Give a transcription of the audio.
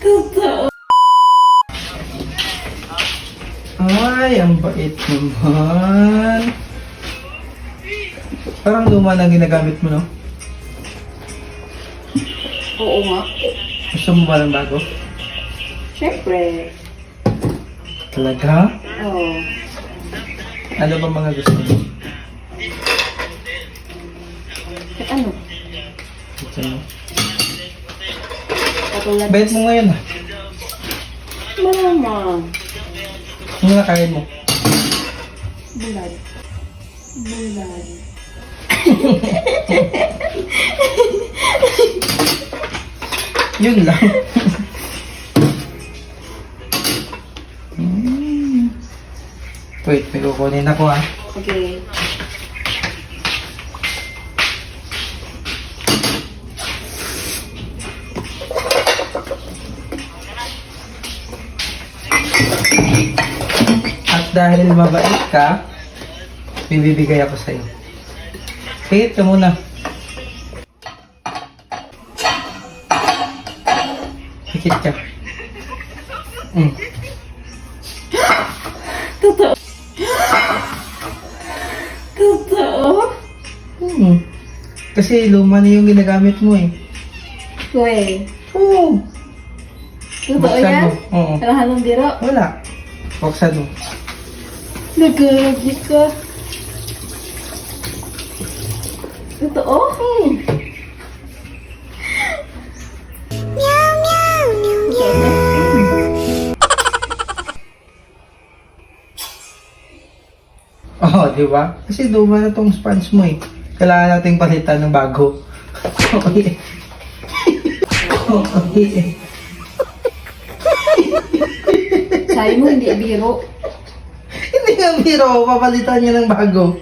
Totoo. Ay, ang bait naman. Parang luma na ginagamit mo, no? Oo nga. Gusto mo ba ng bago? Siyempre. Talaga? Oo. Ano ba mga gusto mo? Ano? Gusto mo? Katulad. Bait mo ngayon, ha? Mama. Ano na kain mo? Bulad. Bulad. Yun lang. Wait, may kukunin ako, ha? Okay. At dahil mabait ka, bibigay ako sa'yo. Sige, ka muna. Hikit ka. Totoo. Totoo? Kasi luma na yung ginagamit mo, eh. Uy. Oo. Totoo Buksan yan? mo. Oo. Walang halong biro? Wala. Buksan mo. Nagagit ka. Totoo? Meow, meow, meow, meow. Oo, di ba? Kasi luma na tong sponge mo, eh. Kailangan nating palitan ng bago. Okay. Okay. Sabi mo, hindi biro. Hindi nga biro, papalitan niya ng bago.